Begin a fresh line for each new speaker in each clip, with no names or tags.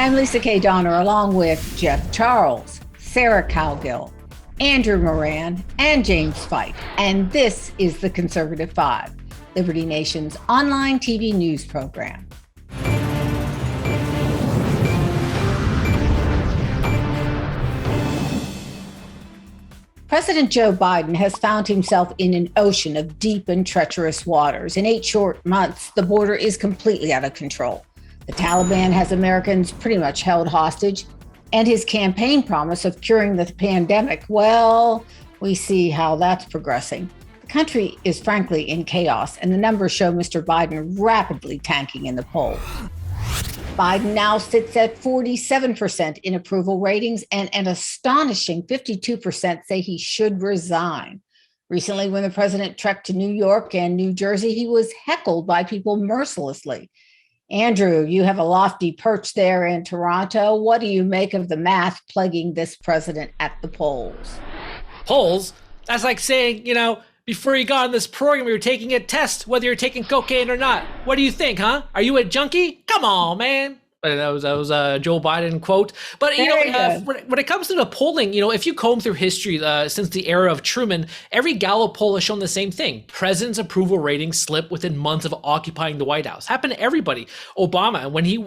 I'm Lisa K. Donner, along with Jeff Charles, Sarah Cowgill, Andrew Moran, and James Fife. And this is the Conservative Five, Liberty Nation's online TV news program. President Joe Biden has found himself in an ocean of deep and treacherous waters. In 8 short months, the border is completely out of control. The Taliban has Americans pretty much held hostage, and his campaign promise of curing the pandemic, well, we see how that's progressing. The country is frankly in chaos, and the numbers show Mr. Biden rapidly tanking in the polls. Biden now sits at 47% in approval ratings, and an astonishing 52% say he should resign. Recently, when the president trekked to New York and New Jersey, he was heckled by people mercilessly. Andrew, you have a lofty perch there in Toronto. What do you make of the math plaguing this president at the polls?
Polls? That's like saying, before you got on this program, you were taking a test, whether you're taking cocaine or not. What do you think, huh? Are you a junkie? Come on, man. But that was a Joe Biden quote. But, when it comes to the polling, if you comb through history since the era of Truman, every Gallup poll has shown the same thing. President's approval ratings slip within months of occupying the White House. Happened to everybody. Obama, when he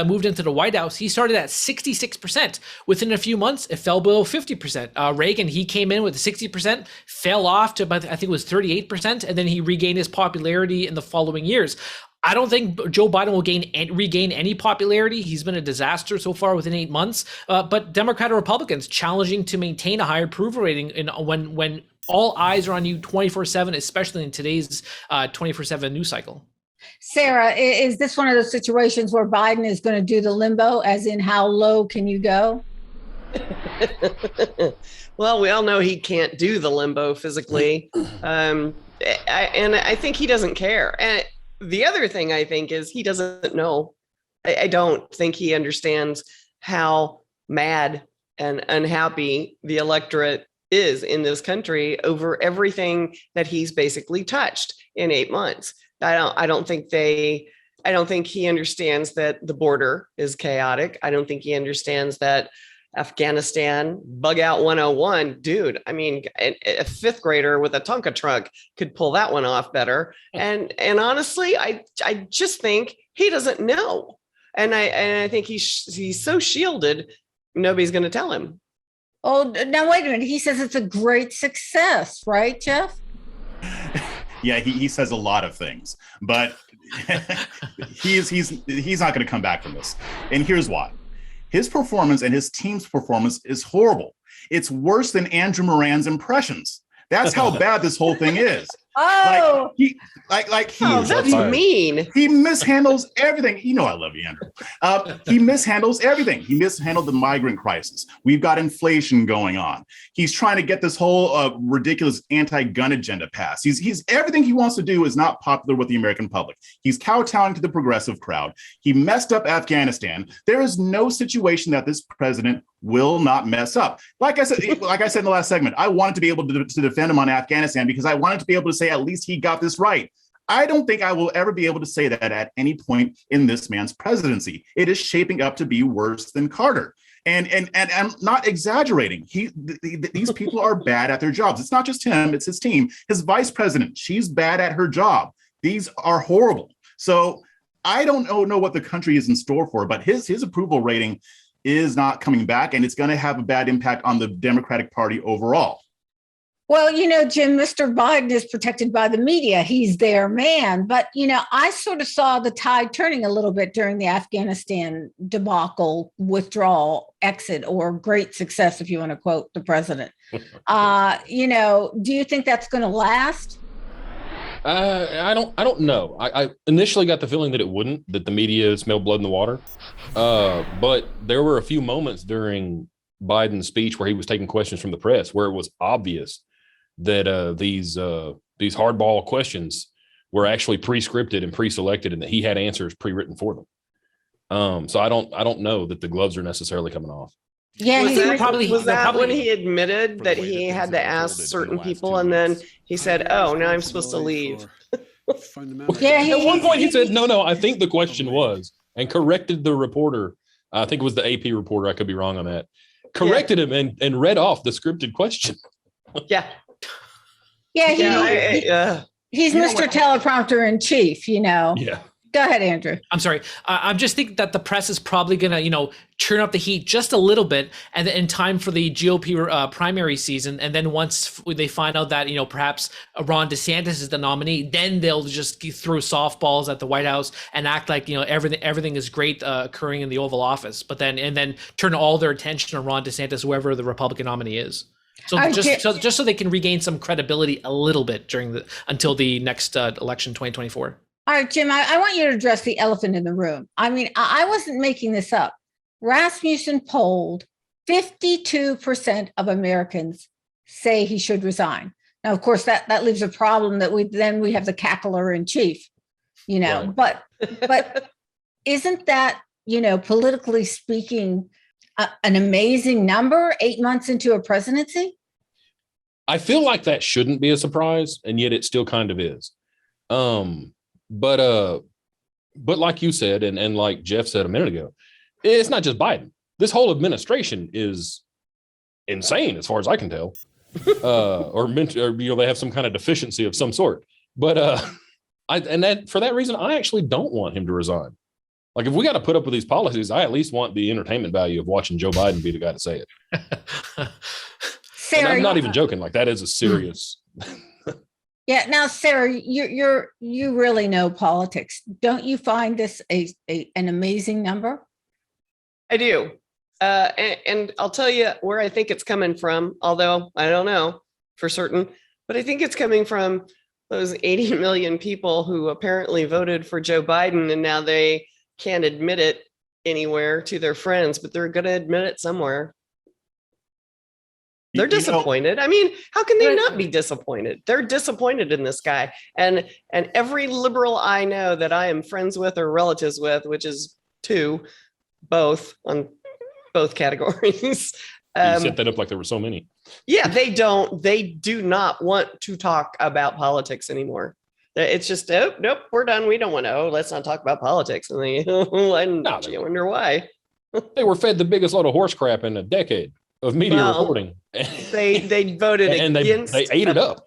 moved into the White House, he started at 66%. Within a few months, it fell below 50%. Reagan, he came in with 60%, fell off to about, I think it was 38%, and then he regained his popularity in the following years. I don't think Joe Biden will regain any popularity. He's been a disaster so far within 8 months. But Democrat or Republicans challenging to maintain a higher approval rating when all eyes are on you 24/7, especially in today's 24/7 news cycle.
Sarah, is this one of those situations where Biden is going to do the limbo, as in how low can you go?
Well, we all know he can't do the limbo physically. And I think he doesn't care. And the other thing I think is he doesn't know. I don't think he understands how mad and unhappy the electorate is in this country over everything that he's basically touched in 8 months. I don't think he understands that the border is chaotic. I don't think he understands that Afghanistan, bug out 101, dude. I mean, a fifth grader with a Tonka truck could pull that one off better. And honestly, I just think he doesn't know. And I think he's so shielded, nobody's going to tell him.
Oh, now wait a minute. He says it's a great success, right, Jeff?
Yeah, he says a lot of things, but he's not going to come back from this. And here's why. His performance and his team's performance is horrible. It's worse than Andrew Moran's impressions. That's how bad this whole thing is.
Oh,
that's mean.
He mishandles everything. I love you, Andrew. He mishandles everything. He mishandled the migrant crisis. We've got inflation going on. He's trying to get this whole ridiculous anti-gun agenda passed. He's everything he wants to do is not popular with the American public. He's kowtowing to the progressive crowd. He messed up Afghanistan. There is no situation that this president will not mess up. Like I said in the last segment, I wanted to be able to defend him on Afghanistan because I wanted to be able to say at least he got this right. I don't think I will ever be able to say that at any point in this man's presidency. It is shaping up to be worse than Carter. And I'm not exaggerating. These people are bad at their jobs. It's not just him, it's his team. His vice president, she's bad at her job. These are horrible. So I don't know what the country is in store for, but his approval rating is not coming back, and it's going to have a bad impact on the Democratic Party overall.
Well, Jim, Mr. Biden is protected by the media. He's their man. But, I sort of saw the tide turning a little bit during the Afghanistan debacle, withdrawal, exit, or great success, if you want to quote the president. Do you think that's going to last?
I don't know. I initially got the feeling that it wouldn't, that the media smelled blood in the water. But there were a few moments during Biden's speech where he was taking questions from the press where it was obvious that these hardball questions were actually pre-scripted and pre-selected, and that he had answers pre-written for them. So I don't know that the gloves are necessarily coming off.
Yeah,
was that when he admitted that he had to ask certain people, and then he said, "Oh, now I'm supposed to leave"?
Yeah, at one point he said, "No, I think the question was," and corrected the reporter I think it was the AP reporter, I could be wrong on that, corrected him and read off the scripted question.
Yeah.
He's Mr. Teleprompter in chief,
Yeah.
Go ahead, Andrew.
I'm sorry. I'm just thinking that the press is probably going to, turn up the heat just a little bit, and in time for the GOP primary season. And then once they find out that, perhaps Ron DeSantis is the nominee, then they'll just throw softballs at the White House and act like, everything is great occurring in the Oval Office. But then turn all their attention on Ron DeSantis, whoever the Republican nominee is. So just so they can regain some credibility a little bit until the next election, 2024.
All right, Jim, I want you to address the elephant in the room. I mean, I wasn't making this up. Rasmussen polled 52% of Americans say he should resign. Now, of course, that leaves a problem that we have the cackler in chief,
Right.
but isn't that, politically speaking, an amazing number 8 months into a presidency?
I feel like that shouldn't be a surprise, and yet it still kind of is. But like you said, and like Jeff said a minute ago, it's not just Biden. This whole administration is insane, as far as I can tell, or they have some kind of deficiency of some sort. But for that reason, I actually don't want him to resign. Like, if we got to put up with these policies, I at least want the entertainment value of watching Joe Biden be the guy to say it.
Sarah,
I'm not even joking. Like, that is a serious.
Yeah. Now, Sarah, you really know politics. Don't you find this an amazing number?
I do. And I'll tell you where I think it's coming from, although I don't know for certain, but I think it's coming from those 80 million people who apparently voted for Joe Biden, and now they can't admit it anywhere to their friends, but they're going to admit it somewhere. They're disappointed. I mean, how can they not be disappointed? They're disappointed in this guy. And every liberal I know that I am friends with or relatives with, which is two, both on both categories.
You set that up like there were so many.
Yeah, they do not want to talk about politics anymore. It's just, nope, we're done. We don't want to. Let's not talk about politics. And they, I wonder why.
They were fed the biggest load of horse crap in a decade of media reporting.
They voted
and
against.
They ate it up.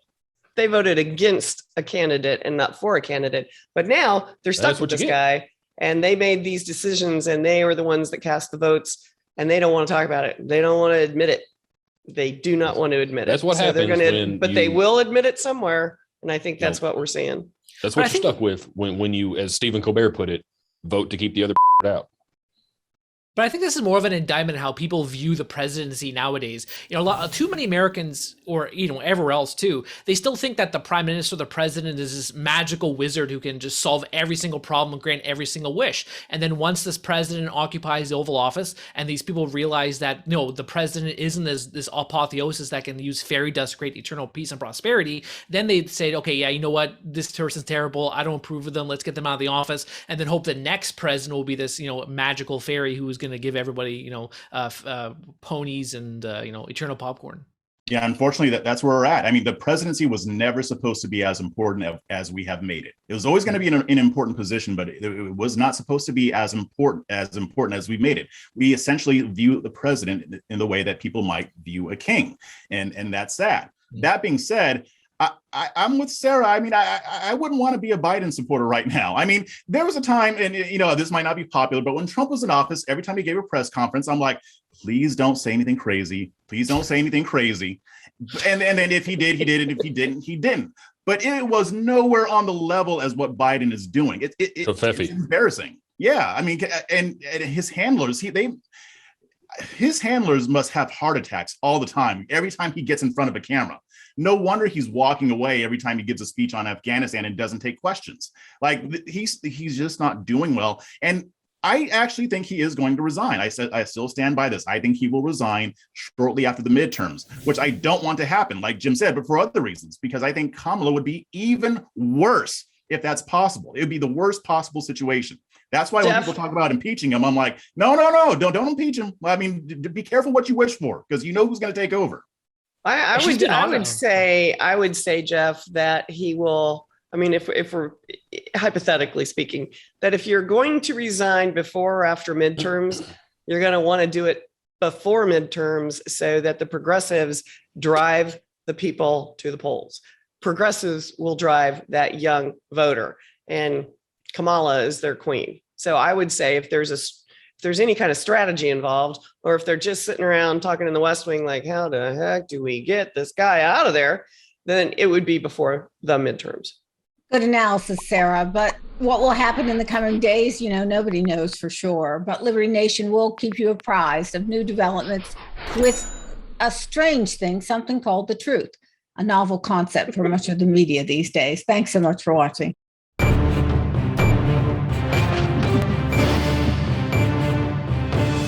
They voted against a candidate and not for a candidate. But now they're stuck with this guy, and they made these decisions, and they were the ones that cast the votes, and they don't want to talk about it. They don't want to admit it. They do not want to admit it.
That's what happens.
But they will admit it somewhere, and I think that's what we're seeing.
That's what you're stuck with when you, as Stephen Colbert put it, vote to keep the other out.
But I think this is more of an indictment of how people view the presidency nowadays. Too many Americans, or everywhere else too, they still think that the prime minister, the president, is this magical wizard who can just solve every single problem and grant every single wish. And then once this president occupies the Oval Office, and these people realize that no, the president isn't this apotheosis that can use fairy dust to create eternal peace and prosperity, then they say, okay, yeah, you know what, this person's terrible. I don't approve of them. Let's get them out of the office, and then hope the next president will be this magical fairy who is going to give everybody ponies and eternal popcorn.
Yeah, unfortunately, that's where we're at. I mean, the presidency was never supposed to be as important as we have made it. It was always going to be an important position, but it was not supposed to be as important as we made it. We essentially view the president in the way that people might view a king, and that's that. That being said, I'm with Sarah. I mean, I wouldn't want to be a Biden supporter right now. I mean, there was a time, and this might not be popular, but when Trump was in office, every time he gave a press conference, I'm like, please don't say anything crazy. Please don't say anything crazy. And then if he did, he did. And if he didn't, he didn't. But it was nowhere on the level as what Biden is doing. It's embarrassing. Yeah, I mean, and his handlers, his handlers must have heart attacks all the time. Every time he gets in front of a camera. No wonder he's walking away every time he gives a speech on Afghanistan and doesn't take questions. Like, he's just not doing well. And I actually think he is going to resign. I still stand by this. I think he will resign shortly after the midterms, which I don't want to happen, like Jim said, but for other reasons, because I think Kamala would be even worse if that's possible. It would be the worst possible situation. That's why when people talk about impeaching him, I'm like, no, don't impeach him. I mean, be careful what you wish for, because you know who's going to take over.
I would say, Jeff, that he will. I mean, if we're hypothetically speaking, that if you're going to resign before or after midterms, You're going to want to do it before midterms so that the progressives drive the people to the polls. Progressives will drive that young voter, and Kamala is their queen. So I would say if there's any kind of strategy involved, or if they're just sitting around talking in the West Wing, like, how the heck do we get this guy out of there? Then it would be before the midterms.
Good analysis, Sarah. But what will happen in the coming days, nobody knows for sure. But Liberty Nation will keep you apprised of new developments with a strange thing, something called the truth, a novel concept for much of the media these days. Thanks so much for watching.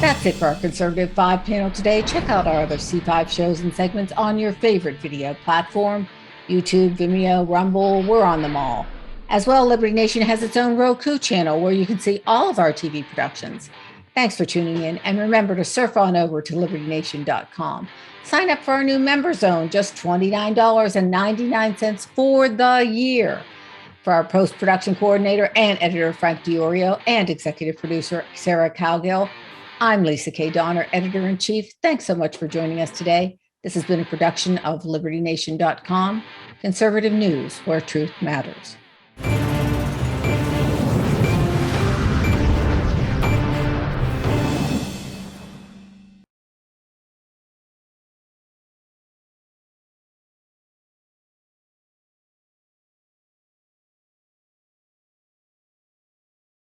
That's it for our Conservative 5 panel today. Check out our other C5 shows and segments on your favorite video platform, YouTube, Vimeo, Rumble. We're on them all. As well, Liberty Nation has its own Roku channel where you can see all of our TV productions. Thanks for tuning in, and remember to surf on over to libertynation.com. Sign up for our new member zone, just $29.99 for the year. For our post-production coordinator and editor, Frank DiOrio, and executive producer, Sarah Cowgill, I'm Lisa K. Donner, editor-in-chief. Thanks so much for joining us today. This has been a production of libertynation.com, conservative news where truth matters.